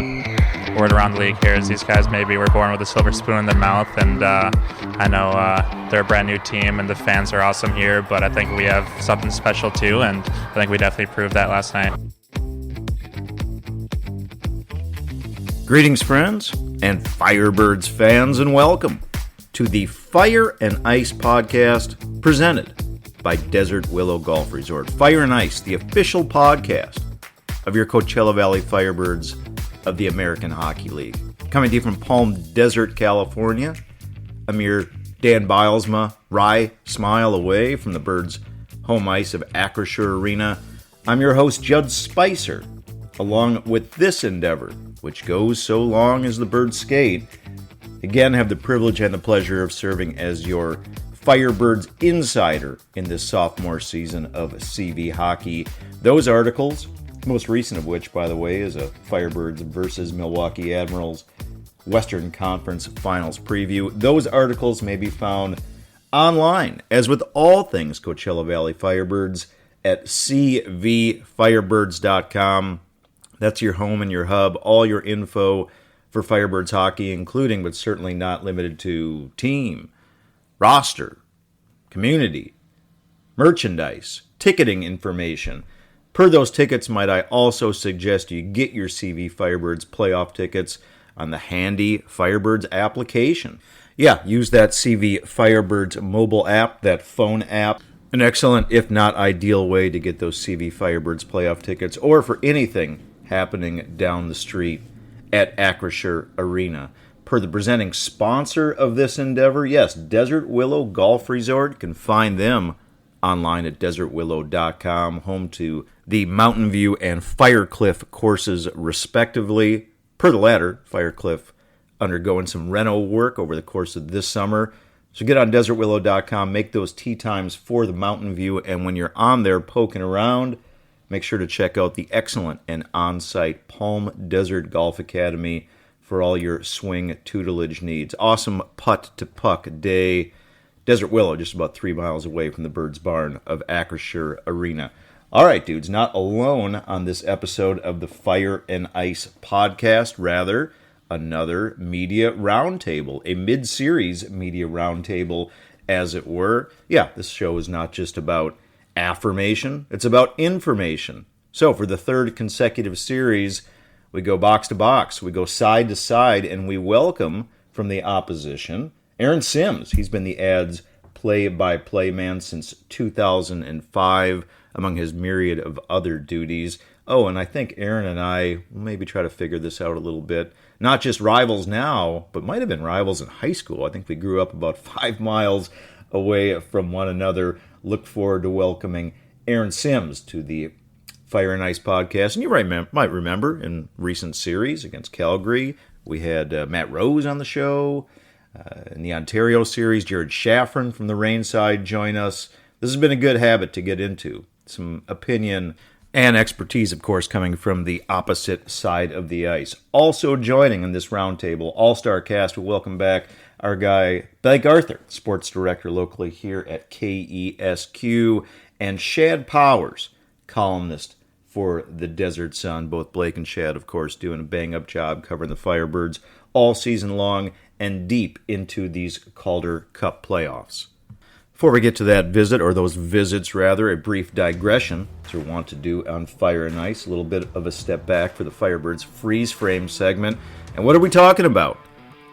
the word around the league here is these guys maybe were born with a silver spoon in their mouth, and I know they're a brand new team and the fans are awesome here, but I think we have something special too, and I think we definitely proved that last night. Greetings, friends and Firebirds fans, and welcome to the Fire and Ice podcast presented by Desert Willow Golf Resort. Fire and Ice, the official podcast of your Coachella Valley Firebirds of the American Hockey League. Coming to you from Palm Desert, California, a mere Dan Bilesma wry smile away from the Birds' home ice of Acrisure Arena. I'm your host, Judd Spicer, along with this endeavor, which goes so long as the Birds skate. Again, have the privilege and the pleasure of serving as your Firebirds insider in this sophomore season of CV hockey. Those articles, most recent of which, by the way, is a Firebirds versus Milwaukee Admirals Western Conference Finals preview. Those articles may be found online, as with all things Coachella Valley Firebirds, at cvfirebirds.com. That's your home and your hub, all your info for Firebirds hockey, including but certainly not limited to team, roster, community, merchandise, ticketing information. Per those tickets, might I also suggest you get your CV Firebirds playoff tickets on the handy Firebirds application. Yeah, use that CV Firebirds mobile app, that phone app. An excellent, if not ideal, way to get those CV Firebirds playoff tickets, or for anything happening down the street at Acrisure Arena. Per the presenting sponsor of this endeavor, yes, Desert Willow Golf Resort. You can find them online at desertwillow.com, home to the Mountain View and Firecliff courses, respectively. Per the latter, Firecliff undergoing some reno work over the course of this summer. So get on desertwillow.com, make those tee times for the Mountain View, and when you're on there poking around, make sure to check out the excellent and on-site Palm Desert Golf Academy for all your swing tutelage needs. Awesome putt-to-puck day. Desert Willow, just about 3 miles away from the Birds Barn of Acrisure Arena. All right, dudes, not alone on this episode of the Fire and Ice podcast. Rather, another media roundtable, a mid-series media roundtable, as it were. Yeah, this show is not just about affirmation, it's about information. So for the third consecutive series, we go box to box, we go side to side, and we welcome from the opposition Aaron Sims. He's been the Ads play-by-play man since 2005, among his myriad of other duties. Oh, and I think Aaron and I will maybe try to figure this out a little bit. Not just rivals now, but might have been rivals in high school. I think we grew up about 5 miles away from one another. Look forward to welcoming Aaron Sims to the Fire and Ice podcast. And you might remember in recent series against Calgary, we had Matt Rose on the show. In the Ontario series, Jared Shaffron from the Rainside join us. This has been a good habit to get into. Some opinion and expertise, of course, coming from the opposite side of the ice. Also joining in this roundtable, all-star cast, we welcome back our guy, Blake Arthur, sports director locally here at KESQ, and Shad Powers, columnist for the Desert Sun. Both Blake and Shad, of course, doing a bang-up job covering the Firebirds all season long and deep into these Calder Cup playoffs. Before we get to that visit, or those visits rather, a brief digression, as we want to do on Fire and Ice, a little bit of a step back for the Firebirds freeze frame segment. And what are we talking about?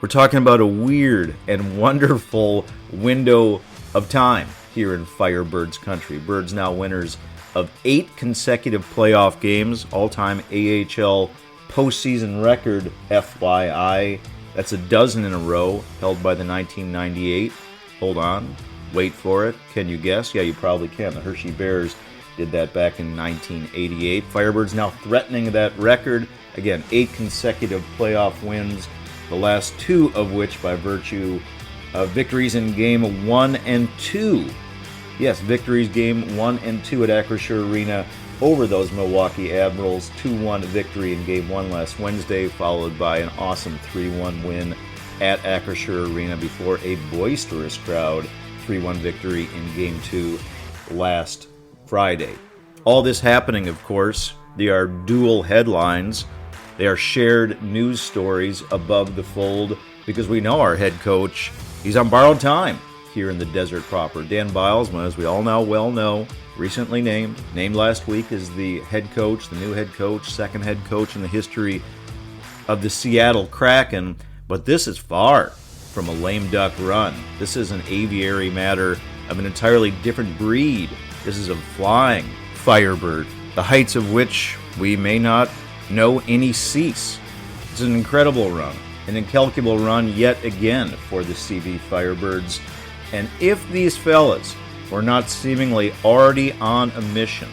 We're talking about a weird and wonderful window of time here in Firebirds country. Birds now winners of 8 consecutive playoff games, all-time AHL postseason record, FYI. That's a dozen in a row, held by the 1998. Hold on, wait for it. Can you guess? Yeah, you probably can. The Hershey Bears did that back in 1988. Firebirds now threatening that record. Again, 8 consecutive playoff wins, the last 2 of which by virtue of victories in Game 1 and 2. Yes, victories Game 1 and 2 at Acrisure Arena over those Milwaukee Admirals. 2-1 victory in Game 1 last Wednesday, followed by an awesome 3-1 win at Acrisure Arena before a boisterous crowd. 3-1 victory in Game 2 last Friday. All this happening, of course, they are dual headlines They are shared news stories above the fold because we know our head coach, he's on borrowed time here in the desert proper. Dan Biles, as we all now well know, recently named last week as the head coach, the new head coach, second head coach in the history of the Seattle Kraken. But this is far from a lame duck run. This is an aviary matter of an entirely different breed. This is a flying Firebird, the heights of which we may not know any cease. It's an incredible run, an incalculable run yet again for the CV Firebirds. And if these fellas were not seemingly already on a mission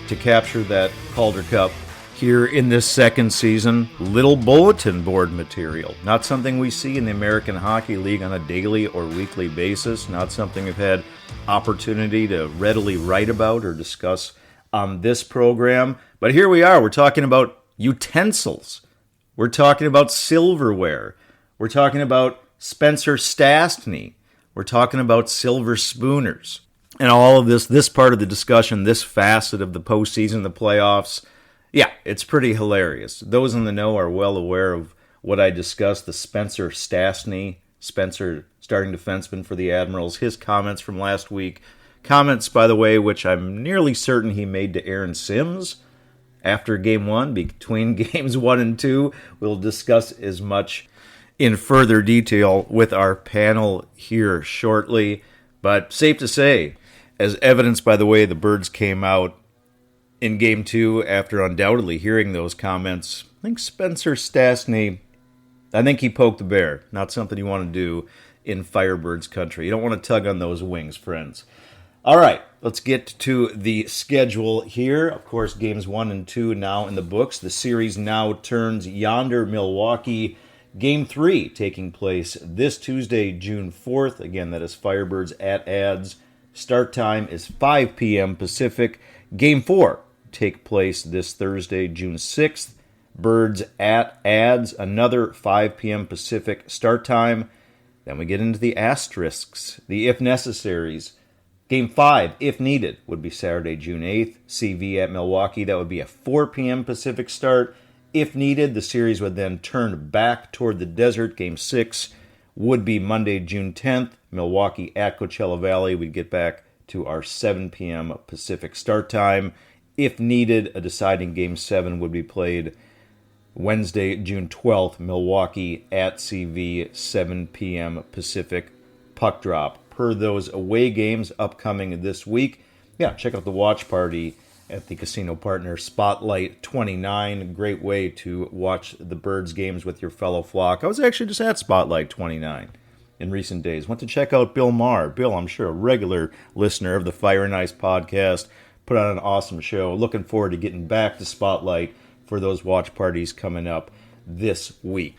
to capture that Calder Cup here in this second season, little bulletin board material. Not something we see in the American Hockey League on a daily or weekly basis, not something we've had opportunity to readily write about or discuss on this program. But here we are, we're talking about utensils. We're talking about silverware. We're talking about Spencer Stastny. We're talking about silver spooners. And all of this part of the discussion, this facet of the postseason, the playoffs, yeah, it's pretty hilarious. Those in the know are well aware of what I discussed, the Spencer Stastny, Spencer starting defenseman for the Admirals, his comments from last week. Comments, by the way, which I'm nearly certain he made to Aaron Sims after Game 1, between Games 1 and 2. We'll discuss as much in further detail with our panel here shortly. But safe to say, as evidenced by the way the Birds came out in Game 2 after undoubtedly hearing those comments, I think Spencer Stastny, I think he poked the bear. Not something you want to do in Firebirds country. You don't want to tug on those wings, friends. All right, let's get to the schedule here. Of course, Games 1 and 2 now in the books. The series now turns yonder Milwaukee. Game 3 taking place this Tuesday, June 4th. Again, that is Firebirds at Ads. Start time is 5 p.m. Pacific. Game 4 take place this Thursday, June 6th. Birds at Ads, another 5 p.m. Pacific start time. Then we get into the asterisks, the if necessaries. Game 5, if needed, would be Saturday, June 8th. CV at Milwaukee, that would be a 4 p.m. Pacific start. If needed, the series would then turn back toward the desert. Game 6 would be Monday, June 10th. Milwaukee at Coachella Valley. We'd get back to our 7 p.m. Pacific start time. If needed, a deciding Game 7 would be played Wednesday, June 12th. Milwaukee at CV, 7 p.m. Pacific puck drop. Per those away games upcoming this week, yeah, check out the watch party at the casino partner Spotlight 29. Great way to watch the Birds games with your fellow flock. I was actually just at Spotlight 29 in recent days. Went to check out Bill Maher. Bill, I'm sure a regular listener of the Fire and Ice podcast, put on an awesome show. Looking forward to getting back to Spotlight for those watch parties coming up this week.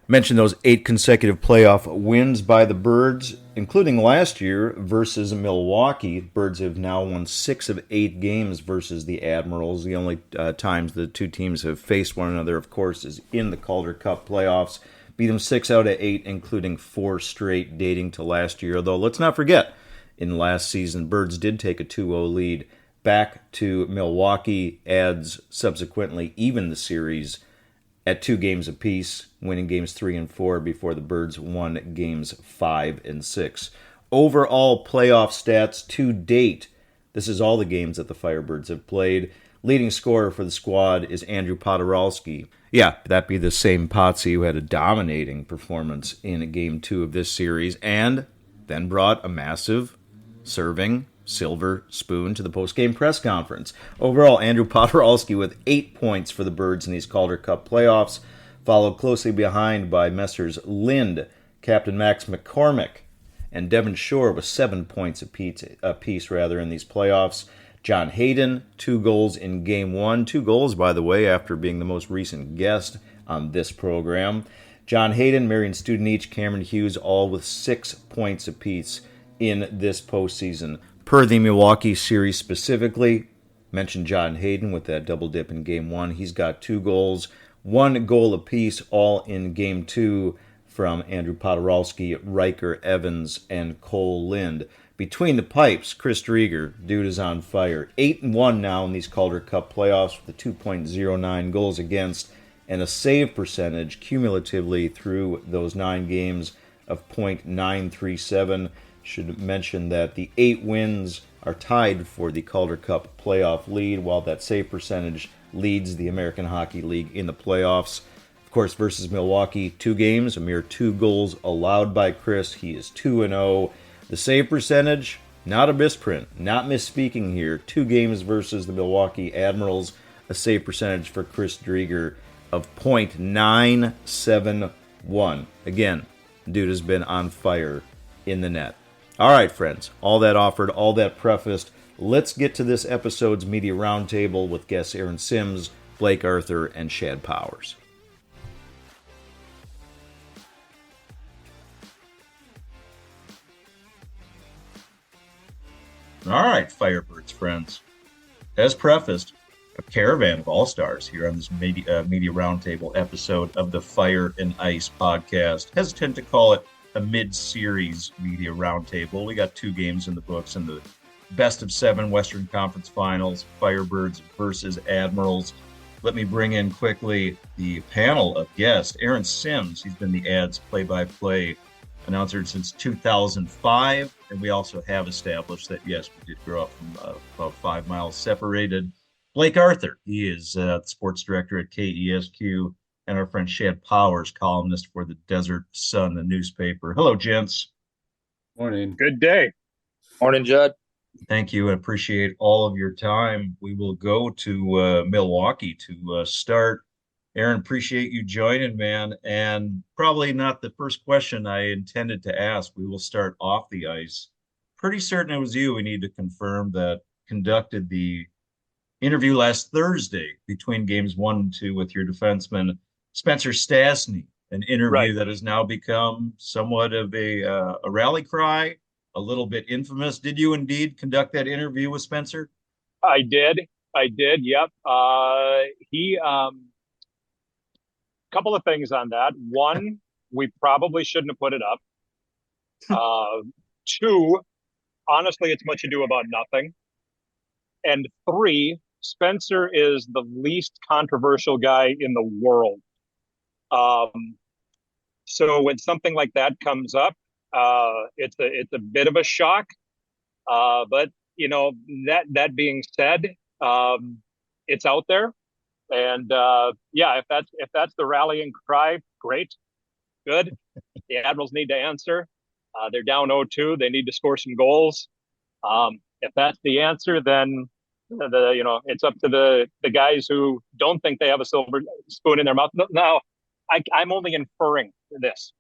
Mentioned those 8 consecutive playoff wins by the Birds, including last year versus Milwaukee. Birds have now won 6 of 8 games versus the Admirals. The only times the two teams have faced one another, of course, is in the Calder Cup playoffs. Beat them 6 out of 8, including 4 straight dating to last year. Though let's not forget, in last season, Birds did take a 2-0 lead back to Milwaukee. Ads subsequently even the series at 2 games apiece, winning games 3 and 4 before the Birds won games 5 and 6. Overall playoff stats to date, this is all the games that the Firebirds have played. Leading scorer for the squad is Andrew Podorowski. Yeah, that'd be the same Potsy who had a dominating performance in Game 2 of this series and then brought a massive serving silver spoon to the post-game press conference. Overall, Andrew Podorowski with 8 points for the Birds in these Calder Cup playoffs, followed closely behind by Messrs. Lind, Captain Max McCormick, and Devon Shore with 7 points apiece in these playoffs. John Hayden, 2 goals in Game 1. 2 goals, by the way, after being the most recent guest on this program. John Hayden, Marion Studenich, Cameron Hughes, all with 6 points apiece in this postseason. Per the Milwaukee series specifically, mentioned John Hayden with that double dip in Game 1. He's got 2 goals, 1 goal apiece, all in Game 2 from Andrew Podorowski, Riker Evans, and Cole Lind. Between the pipes, Chris Drieger, dude is on fire. 8-1 now in these Calder Cup playoffs with a 2.09 goals against and a save percentage cumulatively through those 9 games of .937. Should mention that the 8 wins are tied for the Calder Cup playoff lead, while that save percentage leads the American Hockey League in the playoffs. Of course, versus Milwaukee, 2 games, a mere 2 goals allowed by Chris. He is 2-0. The save percentage, not a misprint, not misspeaking here. 2 games versus the Milwaukee Admirals, a save percentage for Chris Drieger of .971. Again, dude has been on fire in the net. All right, friends, all that offered, all that prefaced, let's get to this episode's Media Roundtable with guests Aaron Sims, Blake Arthur, and Shad Powers. All right, Firebirds friends. As prefaced, a caravan of all-stars here on this media Roundtable episode of the Fire and Ice podcast. Hesitant to call it a mid-series media roundtable. We got 2 games in the books in the best of 7 Western Conference Finals, Firebirds versus Admirals. Let me bring in quickly the panel of guests. Aaron Sims, he's been the Ads play-by-play announcer since 2005, and we also have established that, yes, we did grow up from about 5 miles separated. Blake Arthur, he is the sports director at KESQ, and our friend Shad Powers, columnist for the Desert Sun, the newspaper. Hello, gents. Morning. Good day. Morning, Judd. Thank you and appreciate all of your time. We will go to Milwaukee to start. Aaron, appreciate you joining, man. And probably not the first question I intended to ask. We will start off the ice. Pretty certain it was you, we need to confirm, that conducted the interview last Thursday between games 1 and 2 with your defenseman, Spencer Stastny, an interview that has now become somewhat of a rally cry, a little bit infamous. Did you indeed conduct that interview with Spencer? I did. Yep. He, couple of things on that. 1, we probably shouldn't have put it up. 2, honestly, it's much ado about nothing. And 3, Spencer is the least controversial guy in the world. So when something like that comes up, it's a bit of a shock. But you know, that being said, it's out there, and yeah, if that's the rallying cry, great, good. The Admirals need to answer. They're down 0-2. They need to score some goals. If that's the answer, then it's up to the guys who don't think they have a silver spoon in their mouth. Now, I'm only inferring this,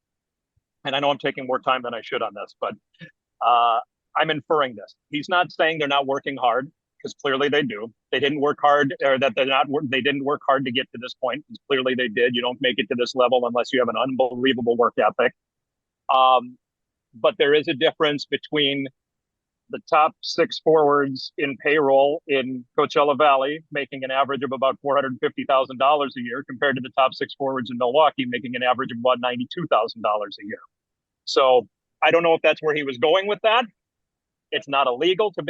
and I know I'm taking more time than I should on this, but I'm inferring this. He's not saying they're not working hard, because clearly they do. They didn't work hard, or that they didn't work hard to get to this point, because clearly they did. You don't make it to this level unless you have an unbelievable work ethic. But there is a difference between the top 6 forwards in payroll in Coachella Valley making an average of about $450,000 a year, compared to the top 6 forwards in Milwaukee making an average of about $92,000 a year. So I don't know if that's where he was going with that. It's not illegal to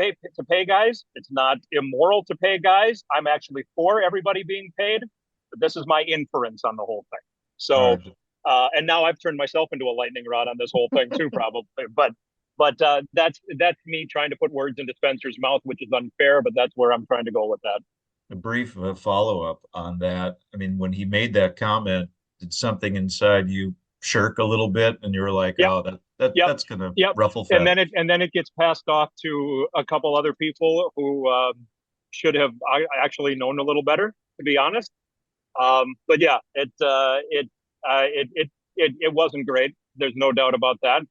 pay guys. It's not immoral to pay guys. I'm actually for everybody being paid, but this is my inference on the whole thing. So, and now I've turned myself into a lightning rod on this whole thing too, probably. But that's me trying to put words into Spencer's mouth, which is unfair, but that's where I'm trying to go with that. A brief follow-up on that. I mean, when he made that comment, did something inside you shirk a little bit, and you were like, "Oh, that's gonna ruffle feathers." And then it gets passed off to a couple other people who should have actually known a little better, to be honest. But yeah, it wasn't great. There's no doubt about that.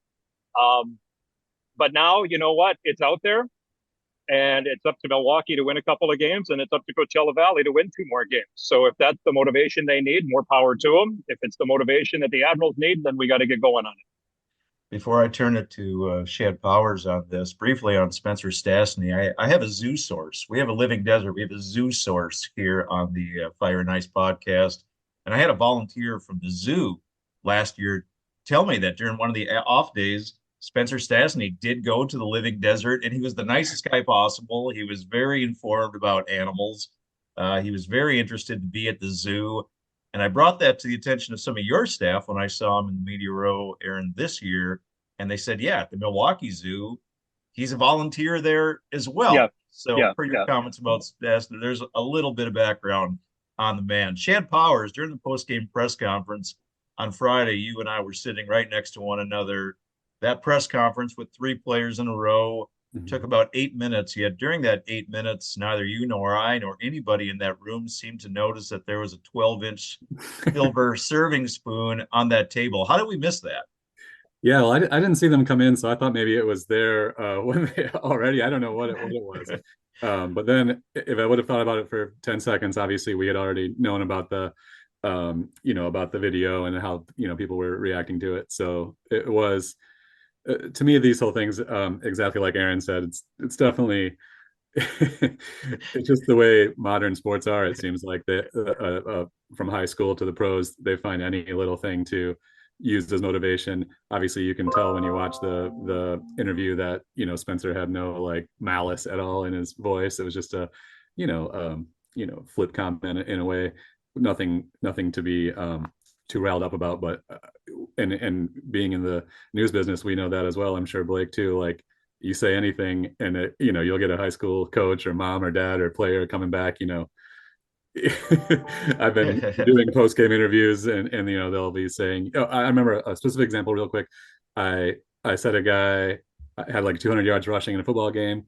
But now, you know what? It's out there, and it's up to Milwaukee to win a couple of games, and it's up to Coachella Valley to win 2 more games. So if that's the motivation they need, more power to them. If it's the motivation that the Admirals need, then we got to get going on it. Before I turn it to Shad Powers on this, briefly on Spencer Stastny, I have a zoo source. We have a living desert. We have a zoo source here on the Fire and Ice podcast. And I had a volunteer from the zoo last year tell me that during one of the off days, Spencer Stastny did go to the living desert, and he was the nicest guy possible. He was very informed about animals. He was very interested to be at the zoo. And I brought that to the attention of some of your staff when I saw him in the media row, Aaron, this year. And they said, yeah, at the Milwaukee Zoo, he's a volunteer there as Yeah, well. So, yeah, per your yeah. comments about Sebastian, there's a little bit of background on the man. Shad Powers, during the post-game press conference on Friday, you and I were sitting right next to one another. That press conference with three players in a row took about 8 minutes. Yet during that 8 minutes, neither you nor I nor anybody in that room seemed to notice that there was a 12-inch silver serving spoon on that table. How did we miss that? Yeah, well, I didn't see them come in, so I thought maybe it was there when they already. I don't know what it was. But then, if I would have thought about it for 10 seconds, obviously we had already known about about the video and how people were reacting to it. So it was to me these whole things, exactly like Aaron said. It's definitely it's just the way modern sports are. It seems like they from high school to the pros, they find any little thing to use as motivation. Obviously, you can tell when you watch the interview that Spencer had no like malice at all in his voice. It was just a flip comment in a way, nothing to be too riled up about. But and being in the news business, we know that as well. I'm sure Blake too. Like you say anything, and you'll get a high school coach or mom or dad or player coming back. I've been doing post game interviews, and they'll be saying, oh, I remember a specific example real quick. I said a guy had like 200 yards rushing in a football game.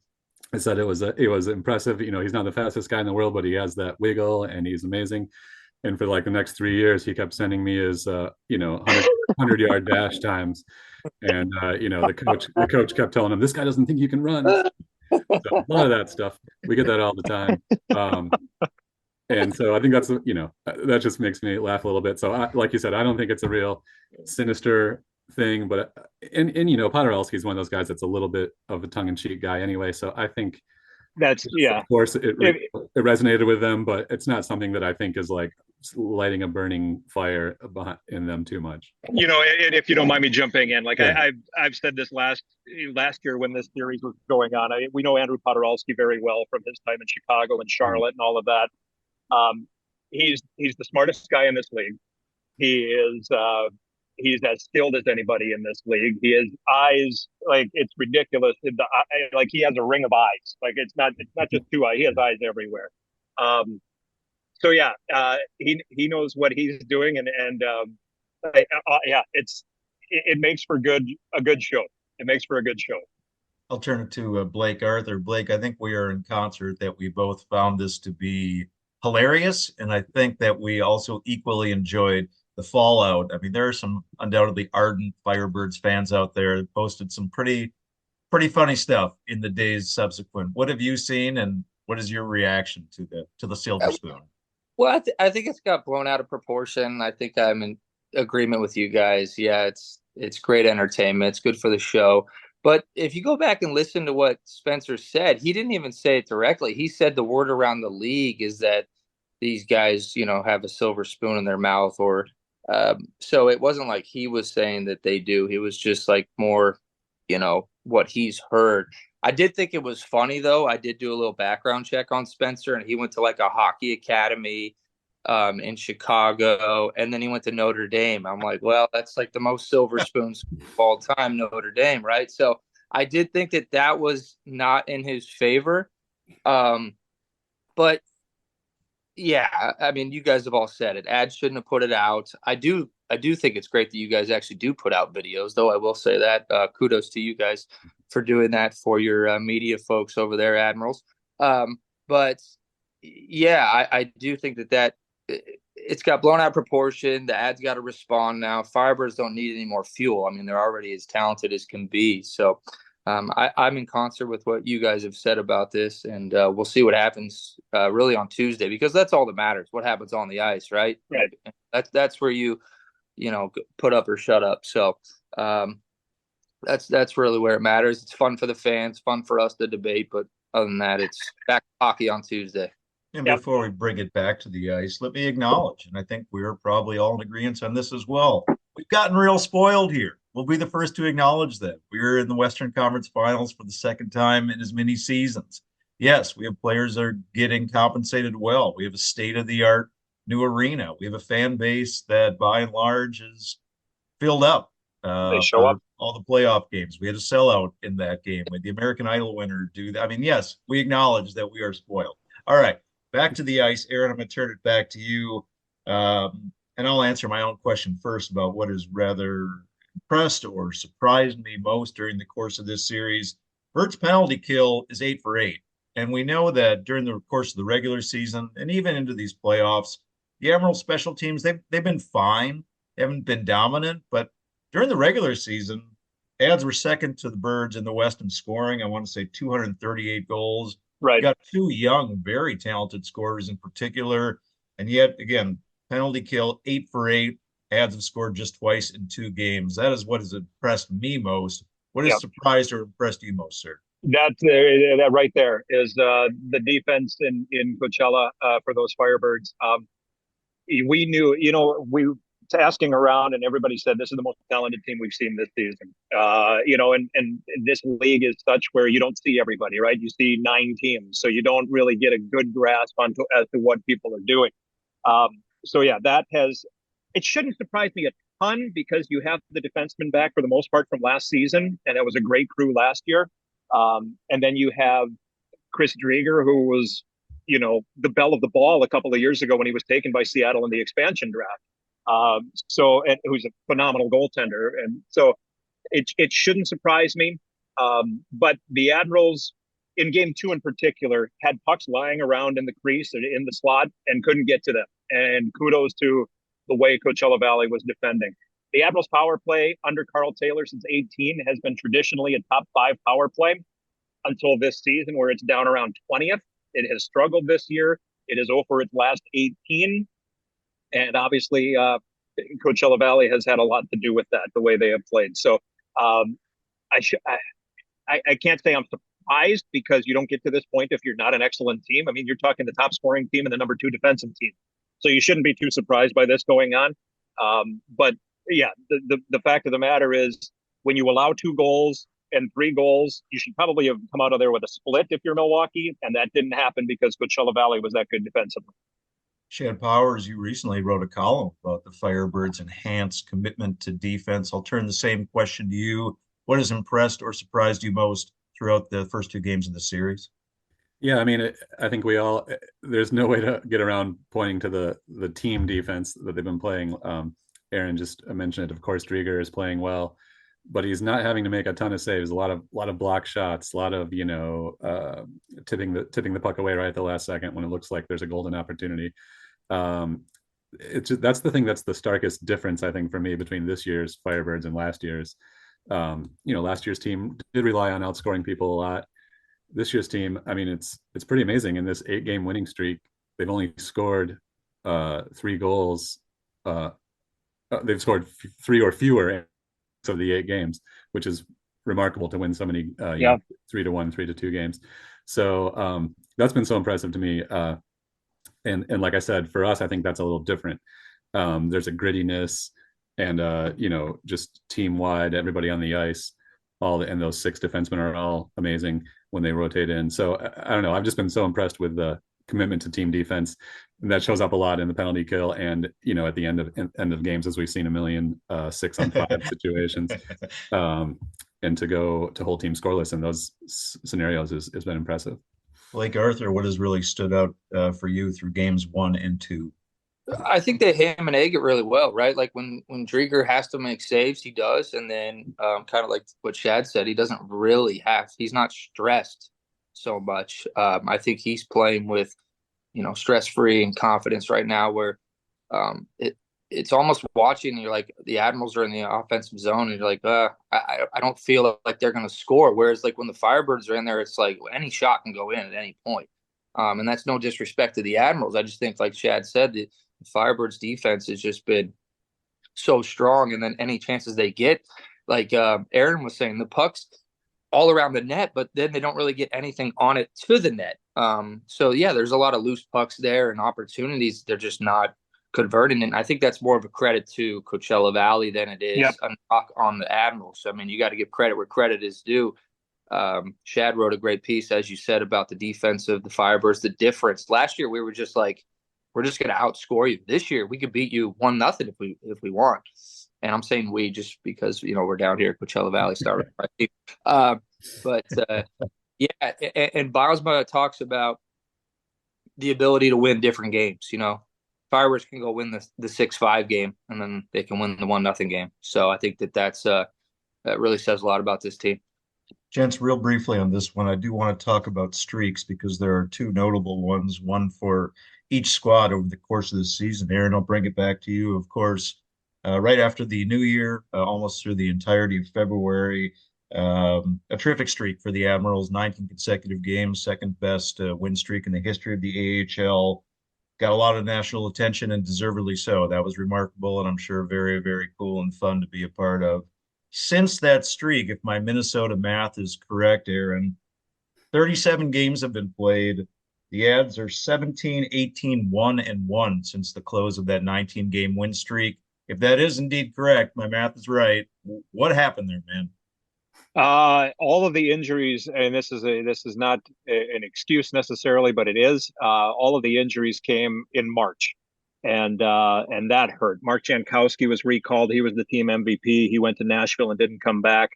I said it was impressive. He's not the fastest guy in the world, but he has that wiggle and he's amazing. And for like the next 3 years, he kept sending me his 100-yard dash times. And the coach kept telling him, this guy doesn't think you can run. So a lot of that stuff, we get that all the time. And so I think that's that just makes me laugh a little bit. So like you said, I don't think it's a real sinister thing, but and Podorowski's one of those guys that's a little bit of a tongue-in-cheek guy anyway. So I think That's of course it resonated with them, but it's not something that I think is like lighting a burning fire in them too much. If you don't mind me jumping in, like Yeah. I've said this last year when this series was going on. We know Andrew Podorowski very well from his time in Chicago and Charlotte and all of that. He's the smartest guy in this league. He's as skilled as anybody in this league. He has eyes, like it's ridiculous. Like he has a ring of eyes. Like it's not just two eyes. He has eyes everywhere. So yeah, he knows what he's doing, and yeah, it makes for a good show. It makes for a good show. I'll turn it to Blake Arthur. Blake, I think we are in concert that we both found this to be hilarious, and I think that we also equally enjoyed the fallout. I mean, there are some undoubtedly ardent Firebirds fans out there that posted some pretty funny stuff in the days subsequent. What have you seen, and what is your reaction to the silver spoon? Well, I think it's got blown out of proportion. I think I'm in agreement with you guys. Yeah, it's great entertainment. It's good for the show. But if you go back and listen to what Spencer said, he didn't even say it directly. He said the word around the league is that these guys, have a silver spoon in their mouth, or so it wasn't like he was saying that they do. He was just like more, what he's heard. I did think it was funny, though. I did do a little background check on Spencer, and he went to like a hockey academy in Chicago, and then he went to Notre Dame. I'm like, well, that's like the most silver spoons of all time, Notre Dame, right? So I did think that was not in his favor. But yeah, I mean, you guys have all said it. Ads shouldn't have put it out. I do think it's great that you guys actually do put out videos, though. I will say that kudos to you guys for doing that for your media folks over there, Admirals. But yeah, I do think that it's got blown out of proportion. The ads got to respond now. Firebirds don't need any more fuel. I mean, they're already as talented as can be. So I'm in concert with what you guys have said about this, and we'll see what happens really on Tuesday, because that's all that matters. What happens on the ice, right? Right. That's where you put up or shut up. So that's really where it matters. It's fun for the fans, fun for us to debate, but other than that, it's back to hockey on Tuesday. And before we bring it back to the ice, let me acknowledge, and I think we're probably all in agreement on this as well, we've gotten real spoiled here. We'll be the first to acknowledge that. We're in the Western Conference Finals for the second time in as many seasons. Yes, we have players that are getting compensated well. We have a state-of-the-art new arena. We have a fan base that by and large is filled up They show for up. all the playoff games. We had a sellout in that game with the American Idol winner do that. I mean, yes, we acknowledge that we are spoiled. All right, back to the ice. Aaron, I'm going to turn it back to you. And I'll answer my own question first about what has rather impressed or surprised me most during the course of this series. Bert's penalty kill is 8 for 8. And we know that during the course of the regular season and even into these playoffs, the Admirals special teams, they've been fine. They haven't been dominant, but during the regular season, Ads were second to the Birds in the West in scoring. I want to say 238 goals. Right. Got two young, very talented scorers in particular. And yet, again, penalty kill 8 for 8. Ads have scored just twice in 2 games. That is what has impressed me most. What has surprised or impressed you most, sir? That right there is the defense in Coachella for those Firebirds. We knew, we was asking around, and everybody said this is the most talented team we've seen this season. And this league is such where you don't see everybody, right? You see 9 teams, so you don't really get a good grasp as to what people are doing. So yeah, it shouldn't surprise me a ton because you have the defensemen back for the most part from last season, and it was a great crew last year. And then you have Chris Drieger, who was, the belle of the ball a couple of years ago when he was taken by Seattle in the expansion draft. And who's a phenomenal goaltender. And so it shouldn't surprise me. But the Admirals in game 2 in particular had pucks lying around in the crease and in the slot and couldn't get to them. And kudos to the way Coachella Valley was defending. The Admirals power play under Carl Taylor since 2018 has been traditionally a top 5 power play until this season where it's down around 20th. It has struggled this year. It is over its last 18. And obviously, Coachella Valley has had a lot to do with that, the way they have played. So I can't say I'm surprised because you don't get to this point if you're not an excellent team. I mean, you're talking the top scoring team and the number 2 defensive team. So you shouldn't be too surprised by this going on. But yeah, the fact of the matter is when you allow 2 goals and 3 goals, you should probably have come out of there with a split if you're Milwaukee. And that didn't happen because Coachella Valley was that good defensively. Shad Powers, you recently wrote a column about the Firebirds' enhanced commitment to defense. I'll turn the same question to you. What has impressed or surprised you most throughout the first 2 games of the series? Yeah, I mean, I think there's no way to get around pointing to the team defense that they've been playing. Aaron just mentioned it. Of course, Drieger is playing well, but he's not having to make a ton of saves. A lot of block shots, a lot of tipping the puck away right at the last second when it looks like there's a golden opportunity. That's the thing that's the starkest difference, I think, for me between this year's Firebirds and last year's. Last year's team did rely on outscoring people a lot. This year's team, I mean, it's pretty amazing. In this 8-game winning streak, they've only scored 3 goals. They've scored 3 or fewer of the 8 games, which is remarkable to win so many 3-1, 3-2 games. So that's been so impressive to me. And like I said, for us, I think that's a little different. There's a grittiness and just team wide, everybody on the ice, and those 6 defensemen are all amazing when they rotate in. So I don't know. I've just been so impressed with the commitment to team defense, and that shows up a lot in the penalty kill and at the end of games, as we've seen a million 6-on-5 situations. And to hold team scoreless in those scenarios has been impressive. Blake Arthur, what has really stood out for you through games 1 and 2? I think they ham and egg it really well, right? Like when Drieger has to make saves, he does. And then kind of like what Shad said, he's not stressed so much. I think he's playing with, stress-free and confidence right now where it's almost watching, you're like, the Admirals are in the offensive zone and you're like, I don't feel like they're going to score. Whereas like when the Firebirds are in there, it's like any shot can go in at any point. And that's no disrespect to the Admirals. I just think, like Shad said, the Firebirds defense has just been so strong. And then any chances they get, like Aaron was saying, the pucks all around the net, but then they don't really get anything on it to the net. So yeah, there's a lot of loose pucks there and opportunities. They're just not converting. And I think that's more of a credit to Coachella Valley than it is a knock on the Admirals. So, I mean, you got to give credit where credit is due. Shad wrote a great piece, as you said, about the defense of the Firebirds, the difference. Last year, we were just like, we're just going to outscore you. This year, we could beat you 1-0 if we want. And I'm saying we just because, we're down here at Coachella Valley Star. Yeah, and Bosma talks about the ability to win different games. Firebirds can go win the 6-5 game, and then they can win the 1-0 game. So I think that really says a lot about this team. Gents, real briefly on this one, I do want to talk about streaks because there are two notable ones, one for each squad over the course of the season. Aaron, I'll bring it back to you. Of course, right after the new year, almost through the entirety of February, a terrific streak for the Admirals, 19 consecutive games, second best win streak in the history of the AHL. Got a lot of national attention and deservedly so. That was remarkable and I'm sure very, very cool and fun to be a part of. Since that streak, if my Minnesota math is correct, Aaron, 37 games have been played. The Ads are 17, 18, 1-1 since the close of that 19-game win streak. If that is indeed correct, my math is right. What happened there, man? All of the injuries, and this is not an excuse necessarily, but it is. All of the injuries came in March, and that hurt. Mark Jankowski was recalled. He was the team MVP. He went to Nashville and didn't come back.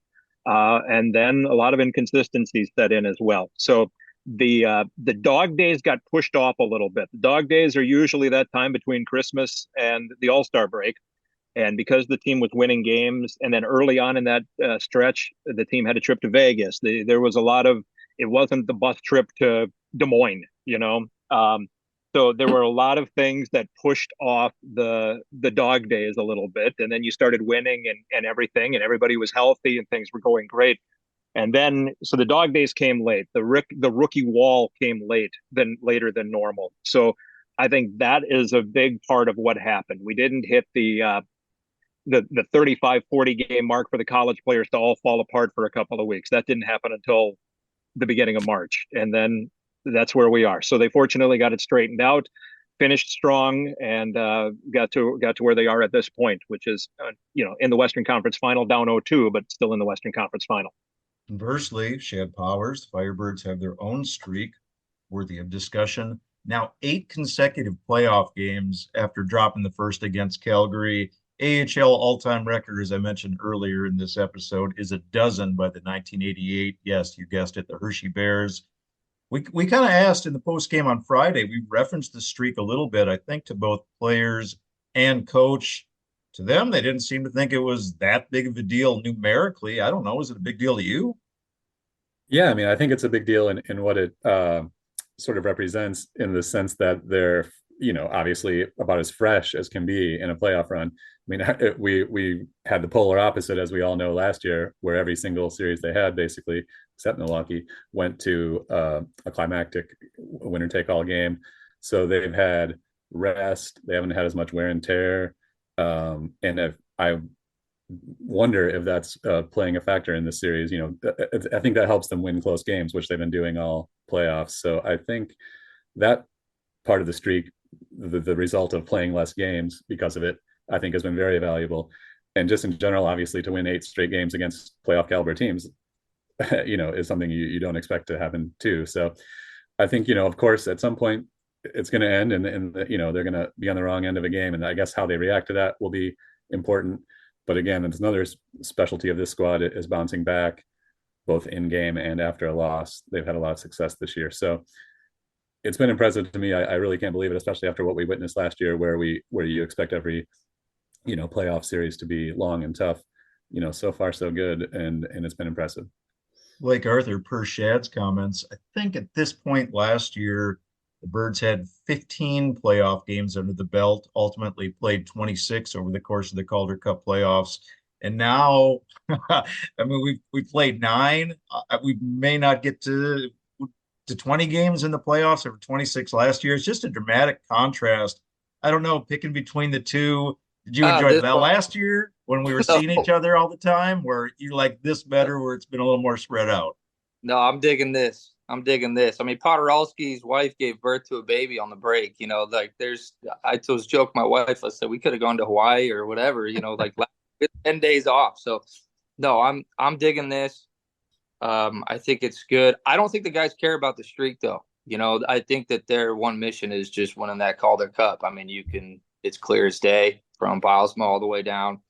And then a lot of inconsistencies set in as well. So the dog days got pushed off a little bit. The dog days are usually that time between Christmas and the All-Star break. And because the team was winning games, and then early on in that stretch, the team had a trip to Vegas. There was a lot of, it wasn't the bus trip to Des Moines, so there were a lot of things that pushed off the dog days a little bit. And then you started winning and everything, and everybody was healthy and things were going great. And then, so the dog days came late. The rookie wall came later than normal. So I think that is a big part of what happened. We didn't hit the 35-40 game mark for the college players to all fall apart for a couple of weeks. That didn't happen until the beginning of March. And then that's where we are. So they fortunately got it straightened out, finished strong, and got to where they are at this point, which is, in the Western Conference final, down 0-2, but still in the Western Conference final. Conversely, Shad Powers, Firebirds have their own streak worthy of discussion. Now 8 consecutive playoff games after dropping the first against Calgary. AHL all-time record, as I mentioned earlier in this episode, is a dozen by the 1988. Yes, you guessed it, the Hershey Bears. We kind of asked in the post game on Friday. We referenced the streak a little bit, I think, to both players and coach. To them, they didn't seem to think it was that big of a deal numerically. I don't know. Is it a big deal to you? Yeah, I mean, I think it's a big deal in what it sort of represents, in the sense that they're, obviously about as fresh as can be in a playoff run. I mean, we had the polar opposite, as we all know, last year, where every single series they had, basically, except Milwaukee, went to a climactic winner-take-all game. So they've had rest. They haven't had as much wear and tear. And I wonder if that's playing a factor in this series. I think that helps them win close games, which they've been doing all playoffs. So I think that part of the streak, the result of playing less games because of it, I think has been very valuable. And just in general, obviously, to win 8 straight games against playoff caliber teams, is something you don't expect to happen too. So I think, of course, at some point it's going to end, and they're going to be on the wrong end of a game. And I guess how they react to that will be important. But again, it's another specialty of this squad is bouncing back, both in game and after a loss. They've had a lot of success this year. So it's been impressive to me. I really can't believe it, especially after what we witnessed last year, where you expect every, playoff series to be long and tough. So far so good, and it's been impressive. Blake Arthur, per Shad's comments, I think at this point last year, the Birds had 15 playoff games under the belt, ultimately played 26 over the course of the Calder Cup playoffs. And now, I mean, we played 9. We may not get to 20 games in the playoffs, or 26 last year. It's just a dramatic contrast. I don't know, picking between the two. Did you enjoy that last year when we were seeing each other all the time? Where you like this better, where it's been a little more spread out? No, I'm digging this. I mean, Podorowski's wife gave birth to a baby on the break. I was joking my wife. I said we could have gone to Hawaii or whatever. Like 10 days off. So, no, I'm digging this. I think it's good. I don't think the guys care about the streak though. I think that their one mission is just winning that Calder Cup. I mean, it's clear as day from Bilesma all the way down.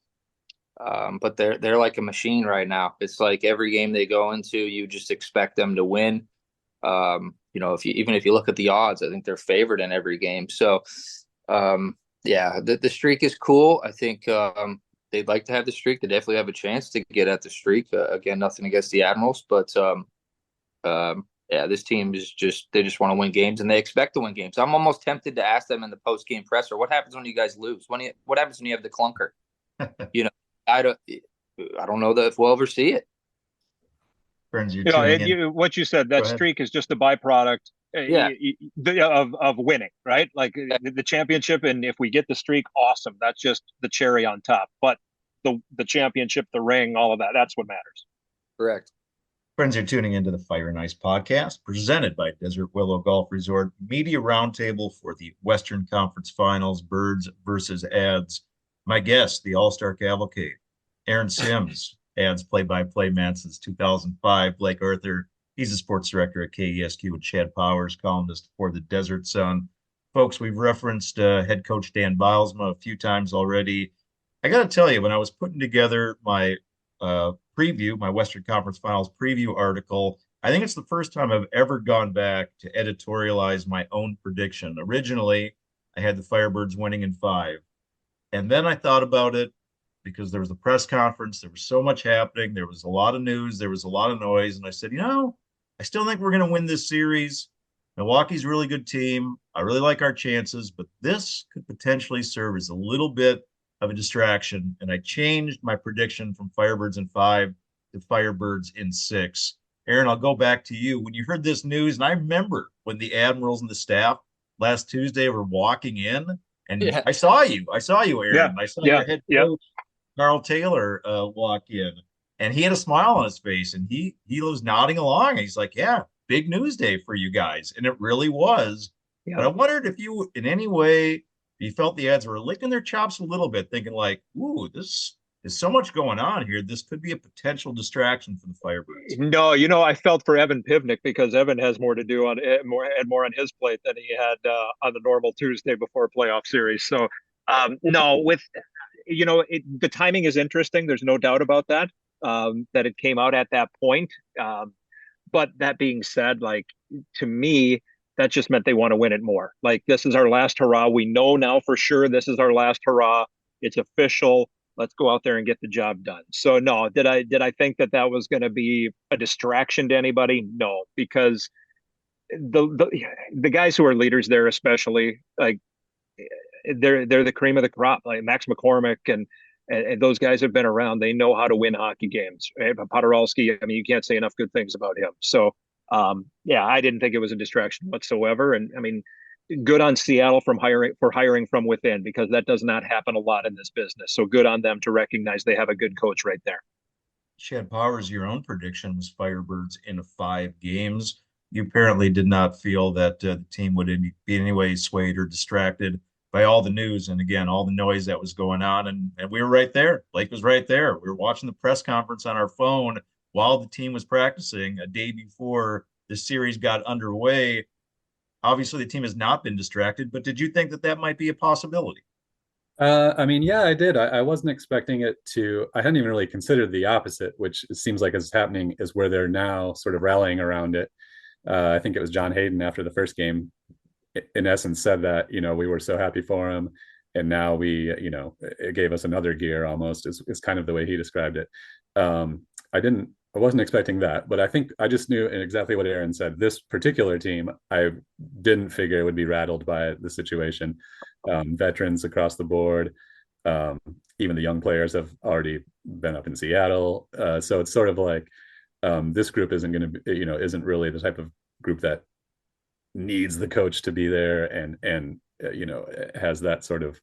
But they're like a machine right now. It's like every game they go into, you just expect them to win. If you look at the odds, I think they're favored in every game. So, yeah, the streak is cool. I think they'd like to have the streak. They definitely have a chance to get at the streak. Again, nothing against the Admirals, but yeah, this team is they just want to win games and they expect to win games. I'm almost tempted to ask them in the post game presser, what happens when you guys lose? What happens when you have the clunker? I don't know that if we'll ever see it. Friends, you're tuning in. What you said, that streak is just a byproduct of winning, right? Like the championship, and if we get the streak, awesome. That's just the cherry on top. But the championship, the ring, all of that's what matters. Correct. Friends, you're tuning into the Fire and Ice podcast presented by Desert Willow Golf Resort, media roundtable for the Western Conference Finals, Birds versus Ads. My guest, the All-Star Cavalcade, Aaron Sims, Ads play-by-play man since 2005. Blake Arthur, he's the sports director at KESQ, and Shad Powers, columnist for the Desert Sun. Folks, we've referenced head coach Dan Bilesma a few times already. I got to tell you, when I was putting together my my Western Conference Finals preview article, I think it's the first time I've ever gone back to editorialize my own prediction. Originally, I had the Firebirds winning in 5. And then I thought about it because there was a press conference. There was so much happening. There was a lot of news. There was a lot of noise. And I said, I still think we're going to win this series. Milwaukee's a really good team. I really like our chances, but this could potentially serve as a little bit of a distraction. And I changed my prediction from Firebirds in 5 to Firebirds in 6. Aaron, I'll go back to you. When you heard this news, and I remember when the Admirals and the staff last Tuesday were walking in, and I saw you, Aaron. Yeah. I saw your head coach, Carl Taylor, walk in, and he had a smile on his face, and he was nodding along. He's like, yeah, big news day for you guys. And it really was. Yeah. But I wondered if you, in any way, you felt the Ads were licking their chops a little bit, thinking like, ooh, this is so much going on here. This could be a potential distraction for the Firebirds. No, I felt for Evan Pivnik because Evan has more to do had more on his plate than he had on the normal Tuesday before playoff series. So the timing is interesting. There's no doubt about that, that it came out at that point. But that being said, like, to me, that just meant they want to win it more. Like, this is our last hurrah. We know now for sure this is our last hurrah. It's official. Let's go out there and get the job done. So no, did I think that was going to be a distraction to anybody? No, because the guys who are leaders there, especially, like, they're the cream of the crop. Like Max McCormick and those guys have been around. They know how to win hockey games. Podorowski, I mean, you can't say enough good things about him. So I didn't think it was a distraction whatsoever. And I mean, good on Seattle for hiring from within, because that does not happen a lot in this business. So good on them to recognize they have a good coach right there. Shad Powers, your own prediction was Firebirds in 5 games. You apparently did not feel that the team would be in any way swayed or distracted by all the news and, again, all the noise that was going on. And we were right there. Blake was right there. We were watching the press conference on our phone while the team was practicing a day before the series got underway. Obviously, the team has not been distracted, but did you think that might be a possibility? I mean, yeah, I did. I wasn't expecting it to. I hadn't even really considered the opposite, which it seems like is happening, is where they're now sort of rallying around it. I think it was John Hayden after the first game, in essence, said that, we were so happy for him. And now it gave us another gear almost, is kind of the way he described it. I wasn't expecting that, but I think I just knew exactly what Aaron said. This particular team, I didn't figure would be rattled by the situation. Veterans across the board, even the young players have already been up in Seattle. So it's sort of like this group isn't going to be, isn't really the type of group that needs the coach to be there and has that sort of,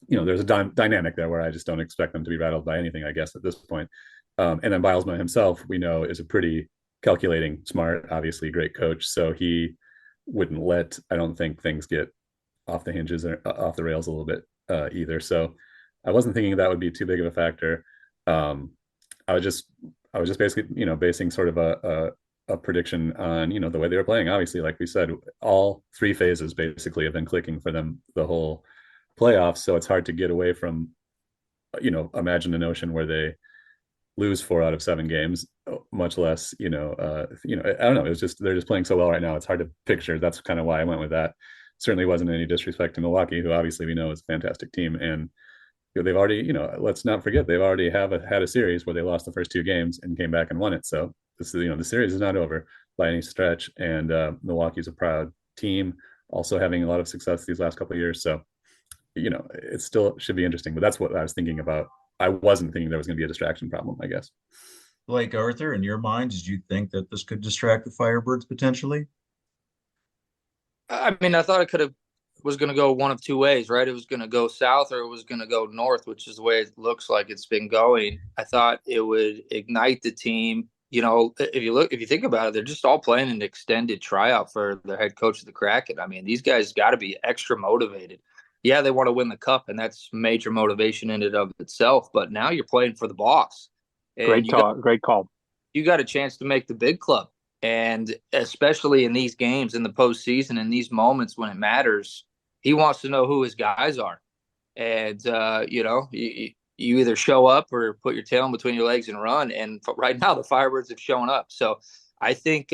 there's a dynamic there where I just don't expect them to be rattled by anything, I guess, at this point. And then Bilesma himself, we know, is a pretty calculating, smart, obviously great coach. So he wouldn't let, I don't think, things get off the hinges or off the rails a little bit either. So I wasn't thinking that would be too big of a factor. I was just basically, basing sort of a prediction on, the way they were playing. Obviously, like we said, all three phases basically have been clicking for them the whole playoffs. So it's hard to get away from, imagine a notion where they lose 4 out of 7 games, much less, I don't know. It's just, they're just playing so well right now. It's hard to picture. That's kind of why I went with that. Certainly wasn't any disrespect to Milwaukee, who obviously we know is a fantastic team. And they've already, let's not forget, they've already had a series where they lost the first 2 games and came back and won it. So this is, the series is not over by any stretch. And Milwaukee's a proud team, also having a lot of success these last couple of years. So, it still should be interesting, but that's what I was thinking about. I wasn't thinking there was going to be a distraction problem, I guess. Blake, Arthur, in your mind, did you think that this could distract the Firebirds potentially? I mean, I thought was going to go one of two ways, right? It was going to go south or it was going to go north, which is the way it looks like it's been going. I thought it would ignite the team. If you think about it, they're just all playing an extended tryout for the head coach of the Kraken. I mean, these guys got to be extra motivated. Yeah, they want to win the cup, and that's major motivation in and of itself. But now you're playing for the boss. Great call. You got a chance to make the big club. And especially in these games, in the postseason, in these moments when it matters, he wants to know who his guys are. And, you either show up or put your tail in between your legs and run. And right now, the Firebirds have shown up. So I think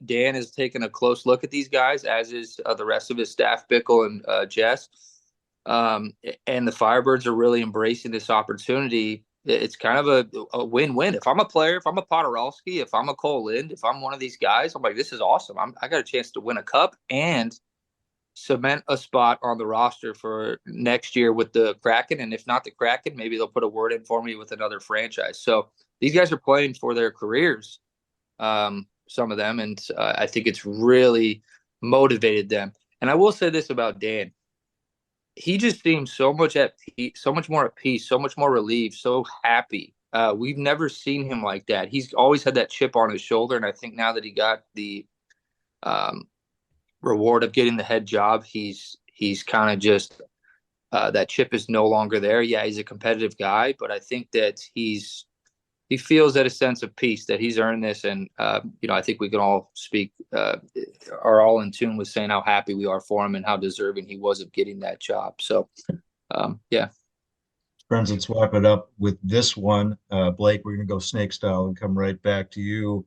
Dan has taken a close look at these guys, as is the rest of his staff, Bickle and Jess. And the Firebirds are really embracing this opportunity. It's kind of a win-win. If I'm a player, if I'm a Podorowski, if I'm a Cole Lind, if I'm one of these guys, I'm like, this is awesome. I got a chance to win a cup and cement a spot on the roster for next year with the Kraken. And if not the Kraken, maybe they'll put a word in for me with another franchise. So these guys are playing for their careers, some of them. And I think it's really motivated them. And I will say this about Dan. He just seems so much at peace, so much more at peace, so much more relieved, so happy. We've never seen him like that. He's always had that chip on his shoulder. And I think now that he got the reward of getting the head job, he's kind of just that chip is no longer there. Yeah, he's a competitive guy, but I think that he feels that a sense of peace that he's earned this. And I think we can all are all in tune with saying how happy we are for him and how deserving he was of getting that job. So yeah. Friends, let's wrap it up with this one. Blake, we're going to go snake style and come right back to you.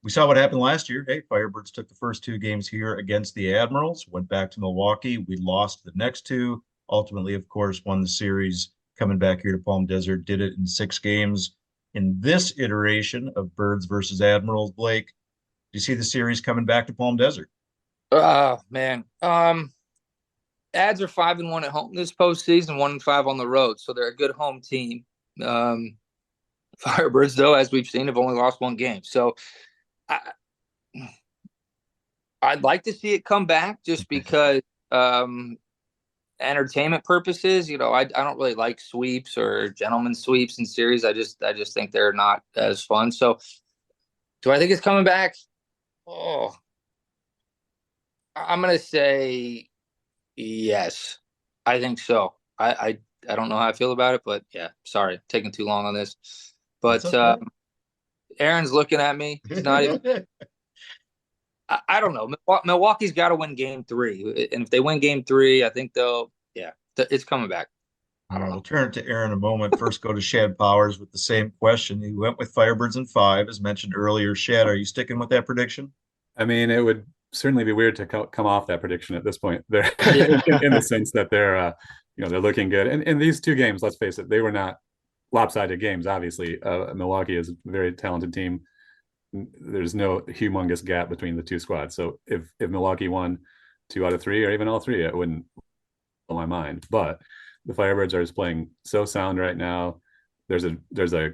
We saw what happened last year. Hey, Firebirds took the first 2 games here against the Admirals, went back to Milwaukee. We lost the next 2. Ultimately, of course, won the series coming back here to Palm Desert, did it in 6 games. In this iteration of Birds versus Admirals, Blake, do you see the series coming back to Palm Desert? Man. Ads are 5-1 at home this postseason, 1-5 on the road. So they're a good home team. Firebirds, though, as we've seen, have only lost 1 game. So I'd like to see it come back just because entertainment purposes. I don't really like sweeps or gentleman sweeps in series. I just think they're not as fun. So do I think it's coming back? Oh, I'm going to say yes. I think so. I don't know how I feel about it, but yeah, sorry, taking too long on this. But okay. Aaron's looking at me. He's not even. I don't know. Milwaukee's got to win game 3. And if they win game 3, I think it's coming back. All right, we'll turn it to Aaron in a moment. First, go to Shad Powers with the same question. He went with Firebirds in 5, as mentioned earlier. Shad, are you sticking with that prediction? I mean, it would certainly be weird to come off that prediction at this point. They're in the sense that they're looking good. And these 2 games, let's face it, they were not lopsided games. Obviously, Milwaukee is a very talented team. There's no humongous gap between the 2 squads. So if Milwaukee won 2 out of 3 or even all 3, it wouldn't blow my mind. But the Firebirds are just playing so sound right now. There's a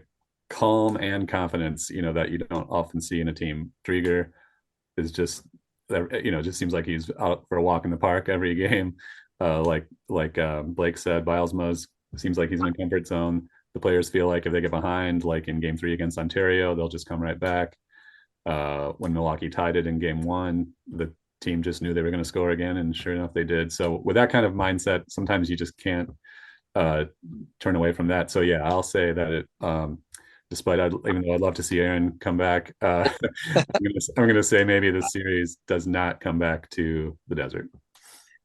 calm and confidence, that you don't often see in a team. Drieger is just seems like he's out for a walk in the park every game. Like Blake said, Bilesma seems like he's in a comfort zone. The players feel like if they get behind, like in game 3 against Ontario, they'll just come right back. When Milwaukee tied it in game 1, the team just knew they were going to score again, and sure enough, they did. So with that kind of mindset, sometimes you just can't turn away from that. So yeah, I'll say that despite even though I'd love to see Aaron come back, I'm gonna say maybe the series does not come back to the desert.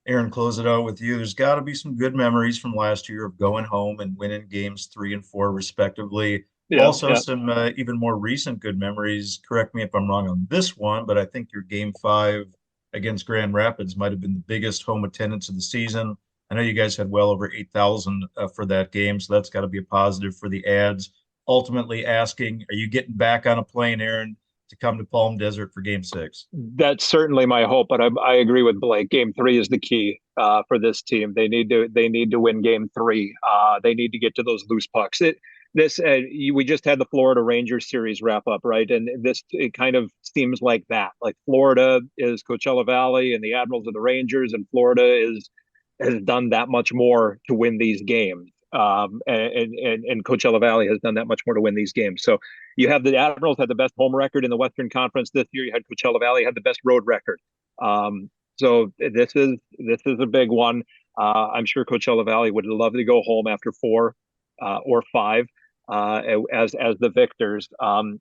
Aaron, close it out with you. There's got to be some good memories from last year of going home and winning games 3 and 4 respectively. Also, some even more recent good memories. Correct me if I'm wrong on this one, but I think your game 5 against Grand Rapids might have been the biggest home attendance of the season. I know you guys had well over 8,000 for that game, so that's got to be a positive for the ads. Ultimately asking, are you getting back on a plane, Aaron, to come to Palm Desert for game 6? That's certainly my hope, but I agree with Blake. Game 3 is the key for this team. They need to win game 3. They need to get to those loose pucks. We just had the Florida Rangers series wrap up, right? And it kind of seems like that. Like Florida is Coachella Valley and the Admirals are the Rangers, and Florida has done that much more to win these games. And Coachella Valley has done that much more to win these games. So you have the Admirals had the best home record in the Western Conference this year. You had Coachella Valley had the best road record. So this is a big one. I'm sure Coachella Valley would love to go home after 4 or 5 as the victors.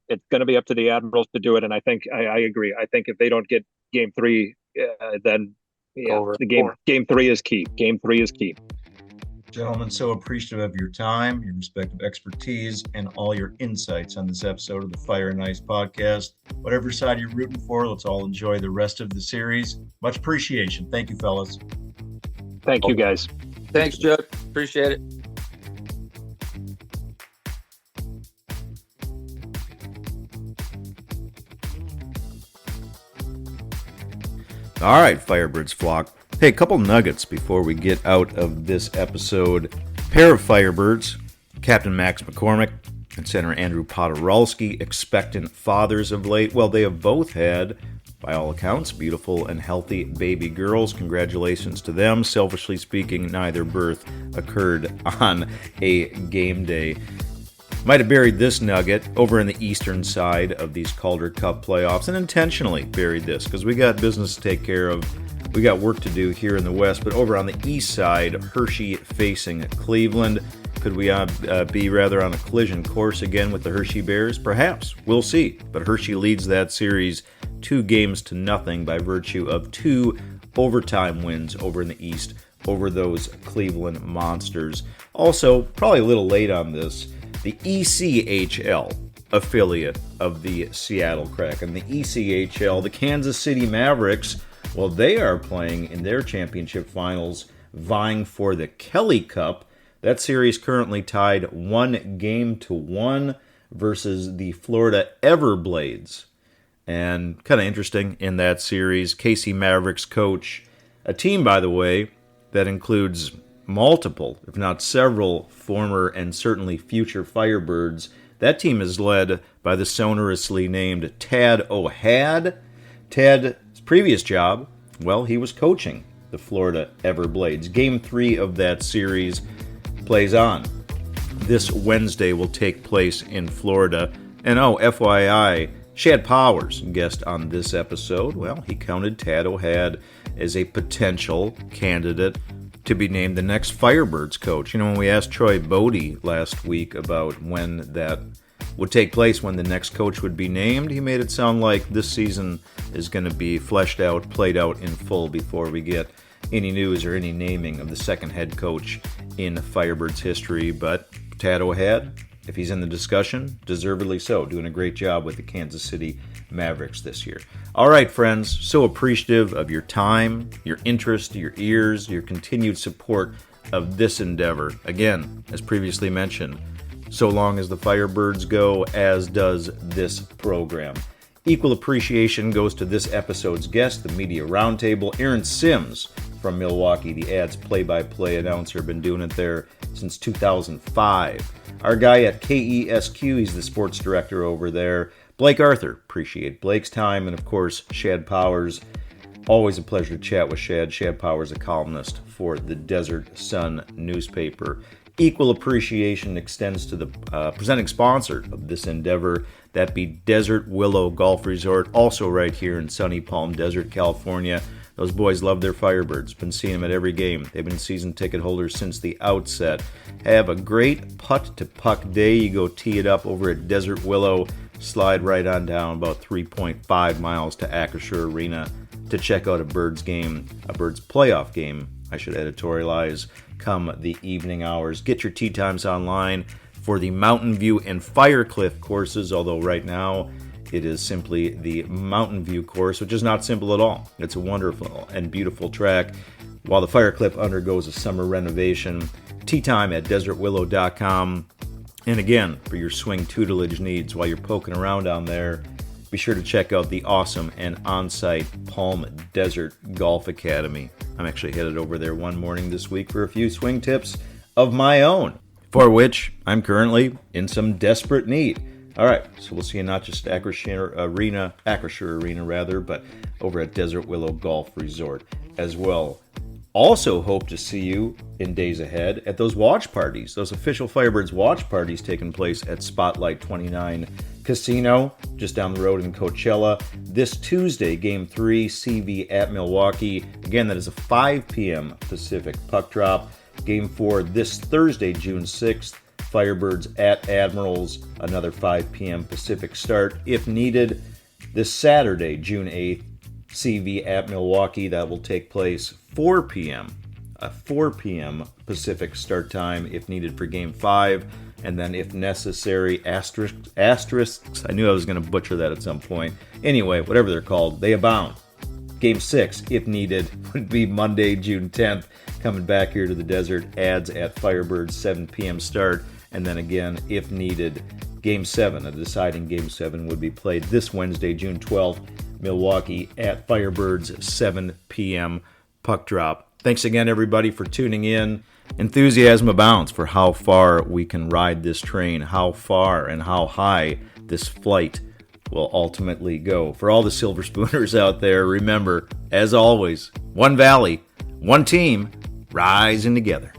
It's going to be up to the Admirals to do it, and I think I agree. I think if they don't get game 3, then game 3 is key. Game 3 is key. Gentlemen, so appreciative of your time, your respective expertise, and all your insights on this episode of the Fire and Ice podcast. Whatever side you're rooting for, let's all enjoy the rest of the series. Much appreciation. Thank you, fellas. Thank you, guys. Thanks, Chuck. Appreciate it. All right, Firebirds flock. Hey, a couple nuggets before we get out of this episode. Pair of Firebirds, Captain Max McCormick and Center Andrew Podorowski, expectant fathers of late. Well, they have both had, by all accounts, beautiful and healthy baby girls. Congratulations to them. Selfishly speaking, neither birth occurred on a game day. Might have buried this nugget over in the eastern side of these Calder Cup playoffs, and intentionally buried this because we got business to take care of. We got work to do here in the West, but over on the east side, Hershey facing Cleveland. Could we be rather on a collision course again with the Hershey Bears? Perhaps. We'll see. But Hershey leads that series 2-0 by virtue of 2 overtime wins over in the east over those Cleveland Monsters. Also, probably a little late on this, the ECHL affiliate of the Seattle Kraken. The ECHL, the Kansas City Mavericks, well, they are playing in their championship finals, vying for the Kelly Cup. That series currently tied 1-1 versus the Florida Everblades. And kind of interesting in that series, KC Mavericks coach, a team, by the way, that includes multiple, if not several, former and certainly future Firebirds. That team is led by the sonorously named Tad O'Had. Tad's previous job, well, he was coaching the Florida Everblades. Game 3 of that series plays on. This Wednesday will take place in Florida. And FYI, Shad Powers, guest on this episode, well, he counted Tad O'Had as a potential candidate to be named the next Firebirds coach. You know, when we asked Troy Bodie last week about when that would take place, when the next coach would be named, he made it sound like this season is going to be fleshed out, played out in full before we get any news or any naming of the second head coach in Firebirds history. But Tad O'Had, if he's in the discussion, deservedly so, doing a great job with the Kansas City Mavericks this year. All right, friends, so appreciative of your time, your interest, your ears, your continued support of this endeavor. Again, as previously mentioned, so long as the Firebirds go, as does this program. Equal appreciation goes to this episode's guest, the Media Roundtable, Aaron Sims from Milwaukee, the Ads play-by-play announcer, been doing it there since 2005. Our guy at KESQ, he's the sports director over there, Blake Arthur. Appreciate Blake's time, and of course, Shad Powers. Always a pleasure to chat with Shad. Shad Powers, a columnist for the Desert Sun newspaper. Equal appreciation extends to the presenting sponsor of this endeavor, that be Desert Willow Golf Resort, also right here in sunny Palm Desert, California. Those boys love their Firebirds. Been seeing them at every game. They've been season ticket holders since the outset. Have a great putt-to-puck day. You go tee it up over at Desert Willow. Slide right on down about 3.5 miles to Acrisure Arena to check out a Birds game, a Birds playoff game, I should editorialize, come the evening hours. Get your tee times online for the Mountain View and Firecliff courses, although right now it is simply the Mountain View course, which is not simple at all. It's a wonderful and beautiful track. While the Firecliff undergoes a summer renovation, tee time at desertwillow.com. And again, for your swing tutelage needs while you're poking around down there, be sure to check out the awesome and on-site Palm Desert Golf Academy. I'm actually headed over there one morning this week for a few swing tips of my own, for which I'm currently in some desperate need. All right, so we'll see you not just at Acrisure Arena, but over at Desert Willow Golf Resort as well. Also hope to see you in days ahead at those watch parties, those official Firebirds watch parties taking place at Spotlight 29 Casino, just down the road in Coachella. This Tuesday, Game 3, CV at Milwaukee. Again, that is a 5 p.m. Pacific puck drop. Game 4 this Thursday, June 6th, Firebirds at Admirals, another 5 p.m. Pacific start if needed. This Saturday, June 8th, CV at Milwaukee. That will take place 4 p.m. A 4 p.m. Pacific start time if needed for Game 5. And then if necessary, asterisks. I knew I was going to butcher that at some point. Anyway, whatever they're called, they abound. Game 6, if needed, would be Monday, June 10th. Coming back here to the desert, ads at Firebirds, 7 p.m. start. And then again, if needed, Game 7, a deciding Game 7 would be played this Wednesday, June 12th. Milwaukee at Firebirds, 7 p.m. puck drop. Thanks again, everybody, for tuning in. Enthusiasm abounds for how far we can ride this train, how far and how high this flight will ultimately go. For all the Silver Spooners out there, remember, as always, one valley, one team, rising together.